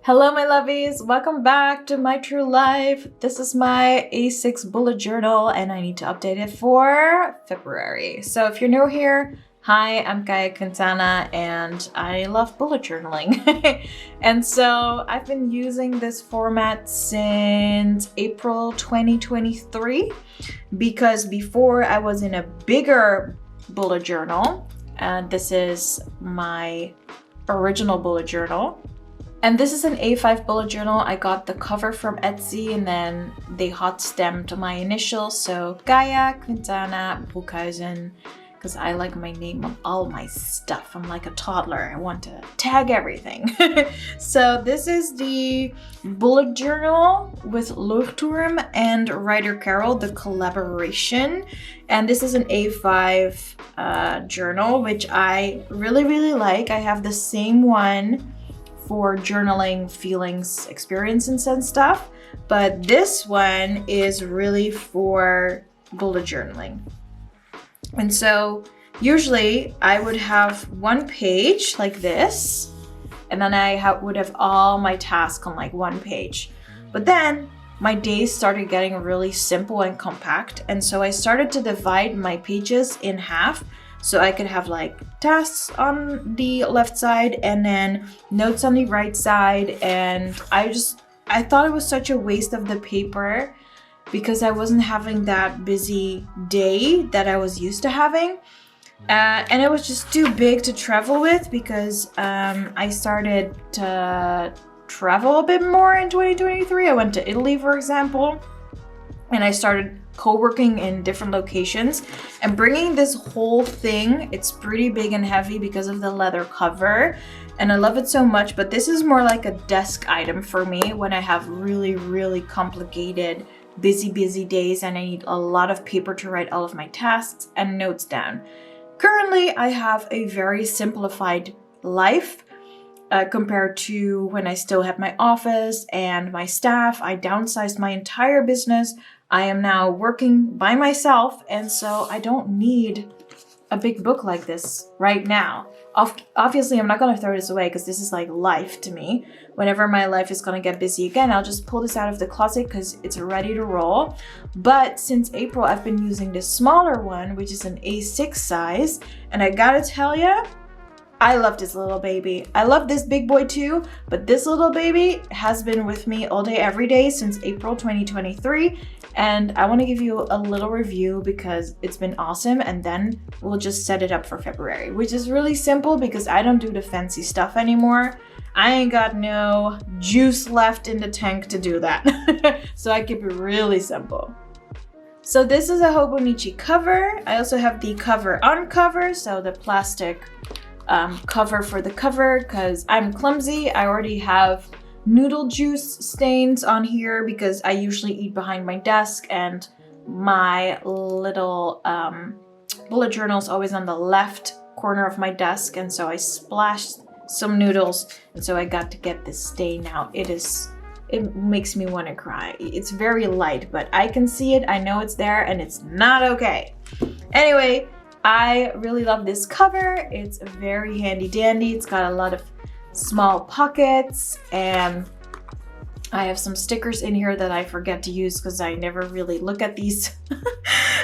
Hello my lovies, welcome back to my true life. This is my A6 bullet journal and I need to update it for February. So if you're new here, hi, I'm Kaya Quintana and I love bullet journaling. And so I've been using this format since April 2023 because before I was in a bigger bullet journal and this is my original bullet journal. And this is an A5 bullet journal. I got the cover from Etsy and then they hot stamped my initials. So Kaya Quintana Broekhuizen, because I like my name on all my stuff. I'm like a toddler. I want to tag everything. So this is the bullet journal with Leuchtturm and Ryder Carroll, the collaboration. And this is an A5 journal, which I really like. I have the same one for journaling feelings, experiences and stuff, but this one is really for bullet journaling. And so usually I would have one page like this, and then I would have all my tasks on like one page. But then my days started getting really simple and compact, and so I started to divide my pages in half. So I could have like tasks on the left side and then notes on the right side. And I thought it was such a waste of the paper because I wasn't having that busy day that I was used to having. And it was just too big to travel with because I started to travel a bit more in 2023. I went to Italy, for example, and I started co-working in different locations and bringing this whole thing. It's pretty big and heavy because of the leather cover and I love it so much, but this is more like a desk item for me when I have really complicated busy days and I need a lot of paper to write all of my tasks and notes down. Currently I have a very simplified life compared to when I still had my office and my staff. I downsized my entire business. I am now working by myself, and so I don't need a big book like this right now. Obviously, I'm not going to throw this away because this is like life to me. Whenever my life is going to get busy again, I'll just pull this out of the closet because it's ready to roll. But since April, I've been using this smaller one, which is an A6 size, and I gotta tell ya, I love this little baby. I love this big boy too, but this little baby has been with me all day, every day since April 2023. And I want to give you a little review because it's been awesome. And then we'll just set it up for February, which is really simple because I don't do the fancy stuff anymore. I ain't got no juice left in the tank to do that. So I keep it really simple. So this is a Hobonichi cover. I also have the cover on cover, so the plastic cover for the cover because I'm clumsy. I already have noodle juice stains on here because I usually eat behind my desk and my little bullet journal is always on the left corner of my desk, and so I splashed some noodles and so I got to get this stain out. It makes me want to cry. It's very light, but I can see it. I know it's there and it's not okay. Anyway, I really love this cover. It's very handy dandy. It's got a lot of small pockets and I have some stickers in here that I forget to use because I never really look at these.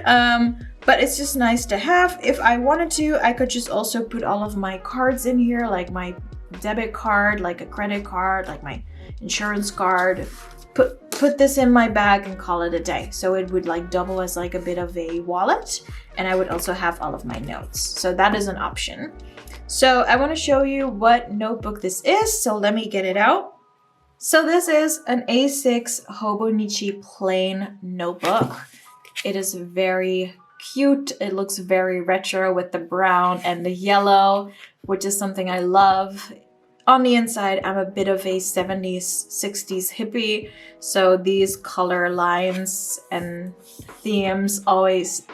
But it's just nice to have. If I wanted to, I could just also put all of my cards in here, like my debit card, like a credit card, like my insurance card. Put this in my bag and call it a day. So it would like double as like a bit of a wallet, and I would also have all of my notes. So that is an option. So I want to show you what notebook this is. So let me get it out. So this is an A6 Hobonichi plain notebook. It is very cute. It looks very retro with the brown and the yellow, which is something I love. On the inside, I'm a bit of a 70s, 60s hippie, so these color lines and themes always,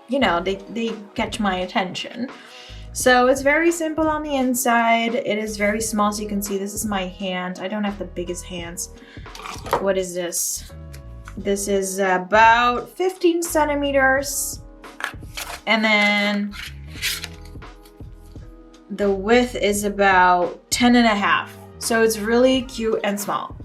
you know, they catch my attention. So it's very simple on the inside. It is very small, so you can see this is my hand. I don't have the biggest hands. What is this? This is about 15 centimeters. And then the width is about 10 and a half. So it's really cute and small.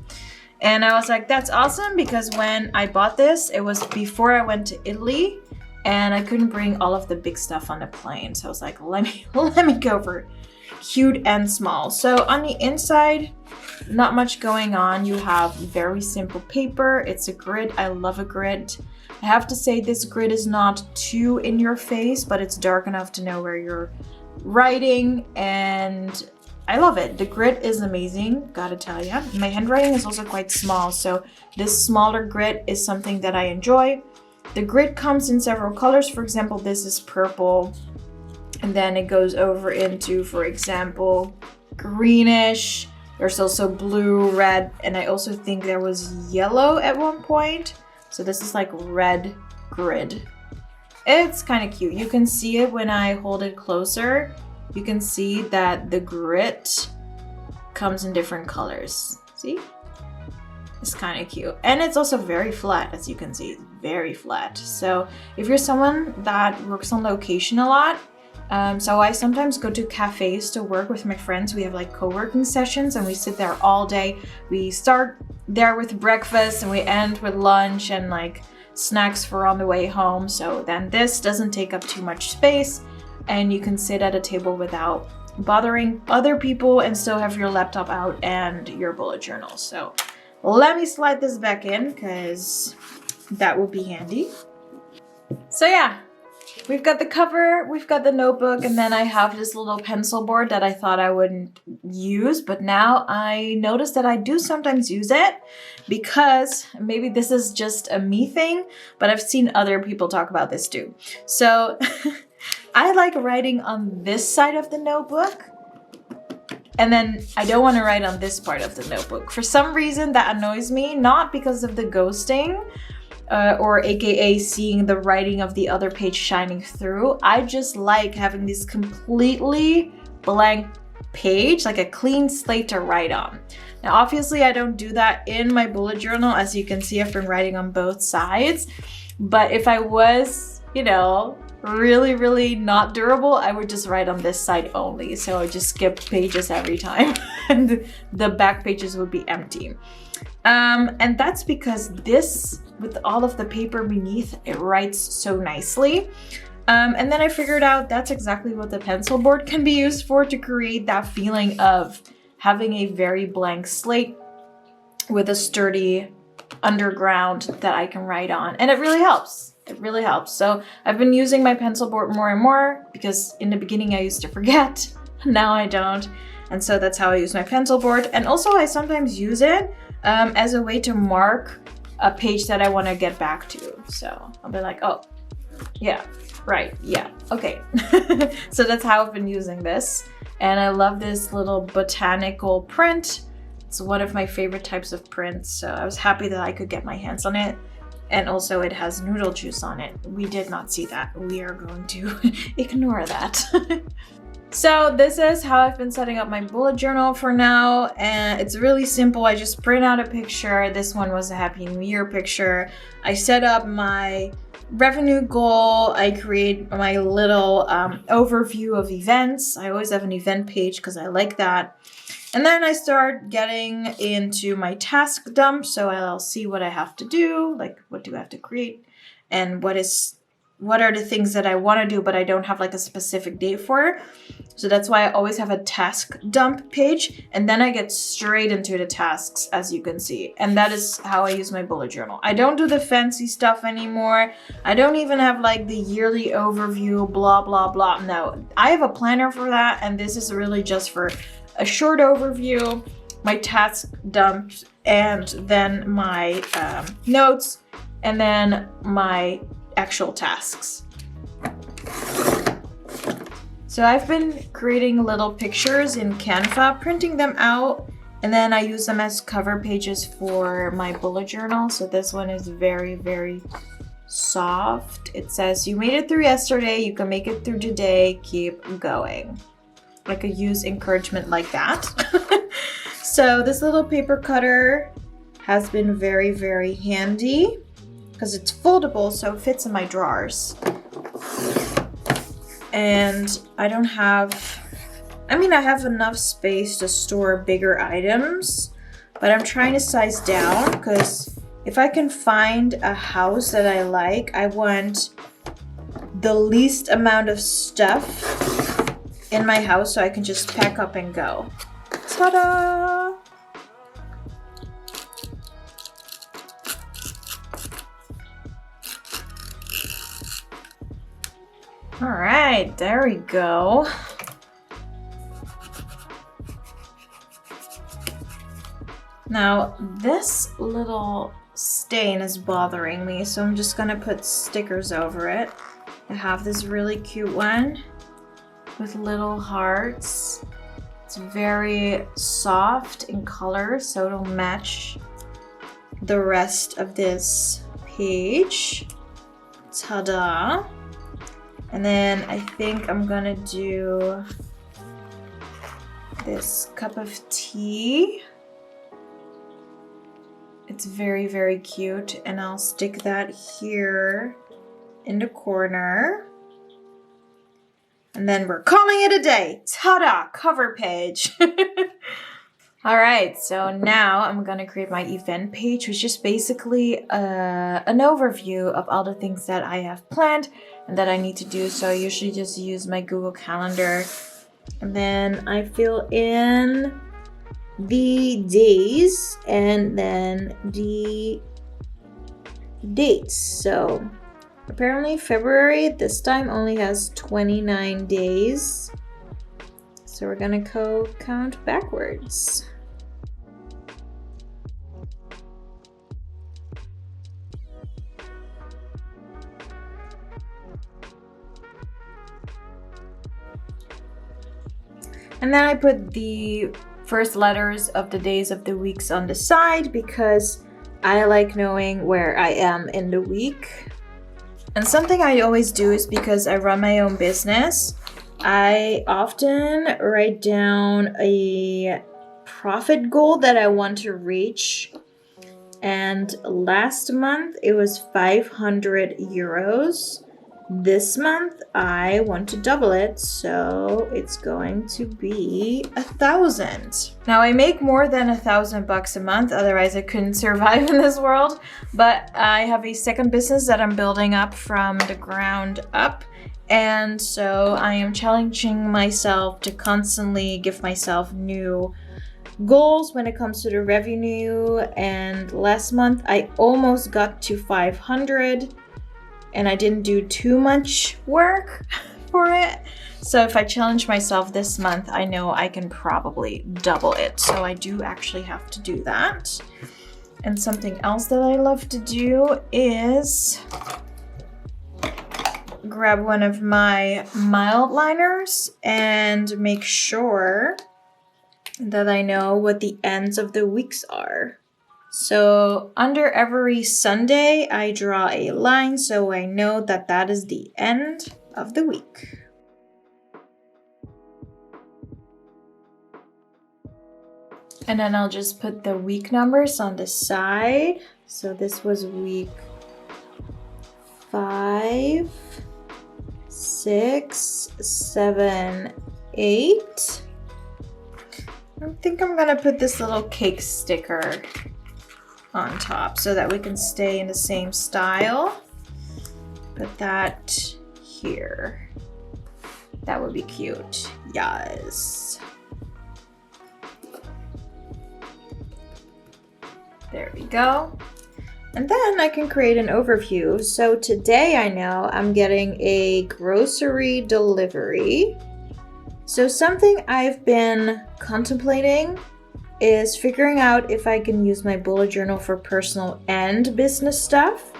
And I was like, that's awesome, because when I bought this, it was before I went to Italy and I couldn't bring all of the big stuff on the plane. So I was like, let me go for cute and small. So on the inside, not much going on. You have very simple paper. It's a grid. I love a grid. I have to say this grid is not too in your face, but it's dark enough to know where you're writing, and I love it. The grid is amazing, gotta tell you. My handwriting is also quite small, so this smaller grid is something that I enjoy. The grid comes in several colors. For example, this is purple, and then it goes over into, for example, greenish. There's also blue, red, and I also think there was yellow at one point. So this is like red grid. It's kind of cute. You can see it when I hold it closer. You can see that the grid comes in different colors. See? It's kind of cute. And it's also very flat, as you can see. It's very flat. So if you're someone that works on location a lot, so I sometimes go to cafes to work with my friends. We have like co-working sessions and we sit there all day. We start there with breakfast and we end with lunch and like snacks for on the way home. So then this doesn't take up too much space and you can sit at a table without bothering other people and still have your laptop out and your bullet journal. So let me slide this back in because that will be handy. So yeah. We've got the cover, we've got the notebook, and then I have this little pencil board that I thought I wouldn't use, but now I noticed that I do sometimes use it because maybe this is just a me thing, but I've seen other people talk about this too. So I like writing on this side of the notebook, and then I don't want to write on this part of the notebook. For some reason that annoys me, not because of the ghosting, or aka seeing the writing of the other page shining through. I just like having this completely blank page, like a clean slate to write on. Now obviously I don't do that in my bullet journal. As you can see, I've been writing on both sides, but if I was, you know, really not durable, I would just write on this side only. So I just skip pages every time and the back pages would be empty. And that's because this, with all of the paper beneath, it writes so nicely. And then I figured out that's exactly what the pencil board can be used for, to create that feeling of having a very blank slate with a sturdy underground that I can write on. And it really helps. It really helps. So I've been using my pencil board more and more because in the beginning I used to forget. Now I don't. And so that's how I use my pencil board. And also I sometimes use it as a way to mark a page that I want to get back to. So I'll be like, oh, yeah, right, yeah, okay. So that's how I've been using this. And I love this little botanical print. It's one of my favorite types of prints. So I was happy that I could get my hands on it. And also it has noodle juice on it. We did not see that. We are going to ignore that. So this is how I've been setting up my bullet journal for now, and it's really simple. I just print out a picture. This one was a Happy New Year picture. I set up my revenue goal. I create my little overview of events. I always have an event page because I like that. And then I start getting into my task dump. So I'll see what I have to do, like what do I have to create and what are the things that I want to do, but I don't have like a specific date for. So that's why I always have a task dump page, and then I get straight into the tasks, as you can see. And that is how I use my bullet journal. I don't do the fancy stuff anymore. I don't even have like the yearly overview, blah, blah, blah. No, I have a planner for that. And this is really just for a short overview, my task dumps, and then my notes, and then my actual tasks. So I've been creating little pictures in Canva, printing them out, and then I use them as cover pages for my bullet journal. So this one is very soft. It says, you made it through yesterday, you can make it through today, keep going. I could use encouragement like that. So this little paper cutter has been very handy because it's foldable, so it fits in my drawers. And I don't have I mean, I have enough space to store bigger items, but I'm trying to size down because if I can find a house that I like, I want the least amount of stuff in my house so I can just pack up and go. Ta-da! All right, there we go. Now, this little stain is bothering me, so I'm just gonna put stickers over it. I have this really cute one with little hearts. It's very soft in color, so it'll match the rest of this page. Ta-da! And then I think I'm gonna do this cup of tea. It's very, very cute, and I'll stick that here in the corner. And then we're calling it a day. Ta-da! Cover page. All right, so now I'm gonna create my event page, which is basically an overview of all the things that I have planned and that I need to do. So I usually just use my Google Calendar, and then I fill in the days and then the dates. So apparently February this time only has 29 days. So we're gonna go count backwards. And then I put the first letters of the days of the weeks on the side because I like knowing where I am in the week. And something I always do is because I run my own business, I often write down a profit goal that I want to reach. And last month it was 500 euros. This month I want to double it, so it's going to be 1,000. Now I make more than $1,000 a month, otherwise I couldn't survive in this world. But I have a second business that I'm building up from the ground up. And so I am challenging myself to constantly give myself new goals when it comes to the revenue. And last month I almost got to 500. And I didn't do too much work for it. So if I challenge myself this month, I know I can probably double it. So I do actually have to do that. And something else that I love to do is grab one of my mild liners and make sure that I know what the ends of the weeks are. So under every Sunday, I draw a line so I know that that is the end of the week. And then I'll just put the week numbers on the side. So this was week 5, 6, 7, 8. I think I'm gonna put this little cake sticker on top so that we can stay in the same style. Put that here. That would be cute. Yes. There we go. And then I can create an overview. So today I know I'm getting a grocery delivery. So something I've been contemplating is figuring out if I can use my bullet journal for personal and business stuff,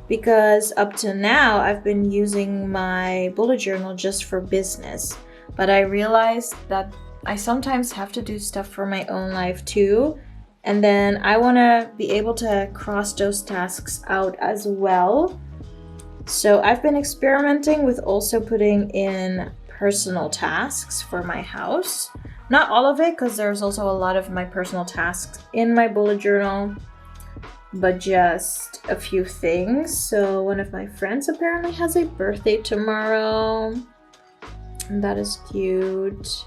because up to now I've been using my bullet journal just for business, but I realized that I sometimes have to do stuff for my own life too, and then I want to be able to cross those tasks out as well. So I've been experimenting with also putting in personal tasks for my house. Not all of it, because there's also a lot of my personal tasks in my bullet journal, but just a few things. So one of my friends apparently has a birthday tomorrow, and that is cute.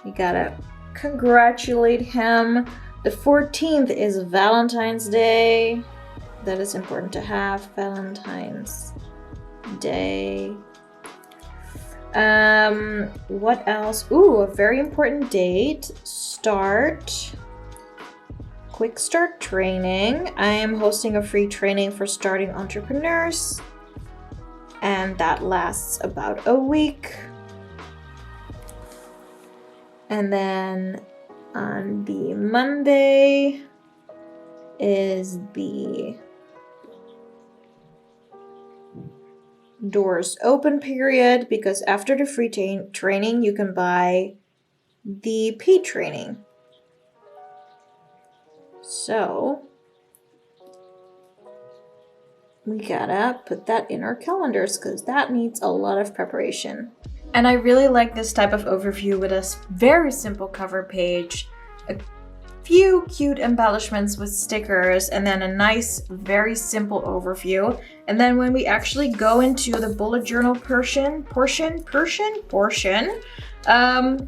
You gotta congratulate him. The 14th is Valentine's Day. That is important to have. Valentine's Day. What else? Ooh, a very important date. Quick start training. I am hosting a free training for starting entrepreneurs, and that lasts about a week. And then on the Monday is the doors open period, because after the free training you can buy the paid training. So we gotta put that in our calendars because that needs a lot of preparation. And I really like this type of overview with a very simple cover page, a few cute embellishments with stickers, and then a nice, very simple overview. And then when we actually go into the bullet journal portion,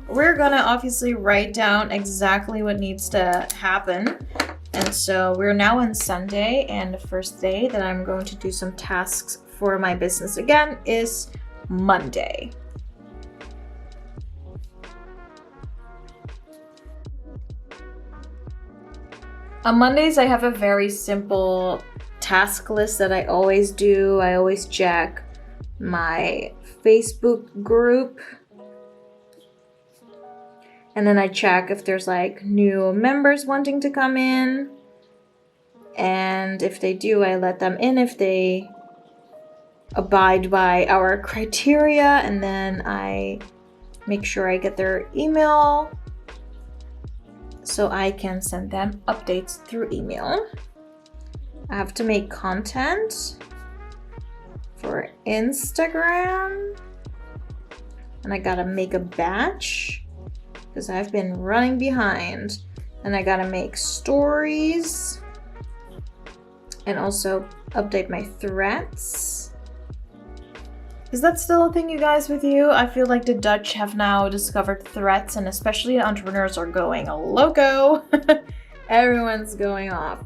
we're gonna obviously write down exactly what needs to happen. And so we're now on Sunday, and the first day that I'm going to do some tasks for my business again is Monday. On Mondays, I have a very simple task list that I always do. I always check my Facebook group. And then I check if there's like new members wanting to come in. And if they do, I let them in if they abide by our criteria. And then I make sure I get their email so I can send them updates through email. I have to make content for Instagram. And I gotta make a batch because I've been running behind. And I gotta make stories and also update my threads. Is that still a thing, you guys, with you? I feel like the Dutch have now discovered threads, and especially the entrepreneurs are going loco. Everyone's going off.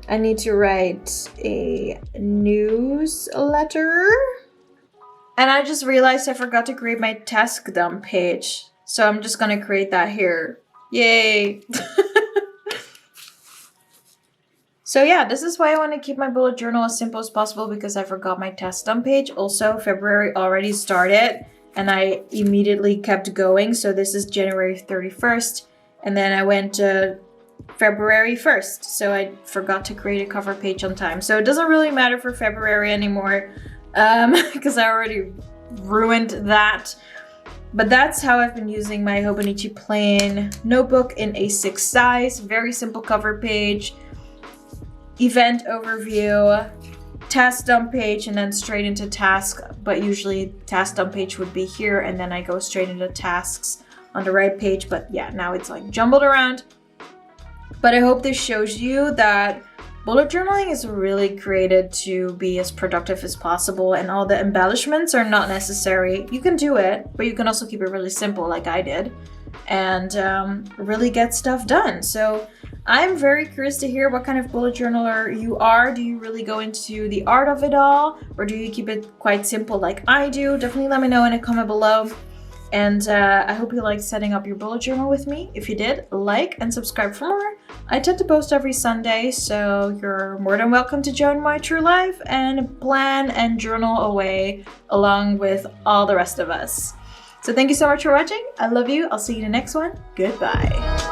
I need to write a newsletter. And I just realized I forgot to create my task dump page. So I'm just gonna create that here. Yay! So yeah, this is why I want to keep my bullet journal as simple as possible, because I forgot my task dump page. Also, February already started and I immediately kept going. So this is January 31st. And then I went to February 1st. So I forgot to create a cover page on time. So it doesn't really matter for February anymore because I already ruined that. But that's how I've been using my Hobonichi plain notebook in A6 size. Very simple cover page, event overview, task dump page, and then straight into task. But usually task dump page would be here, and then I go straight into tasks on the right page. But yeah, now it's like jumbled around. But I hope this shows you that bullet journaling is really created to be as productive as possible, and all the embellishments are not necessary. You can do it, but you can also keep it really simple like I did, and really get stuff done. So I'm very curious to hear what kind of bullet journaler you are. Do you really go into the art of it all, or do you keep it quite simple like I do? Definitely let me know in a comment below. And I hope you liked setting up your bullet journal with me. If you did, like and subscribe for more. I tend to post every Sunday, so you're more than welcome to join my true life and plan and journal away along with all the rest of us. So thank you so much for watching. I love you. I'll see you in the next one. Goodbye.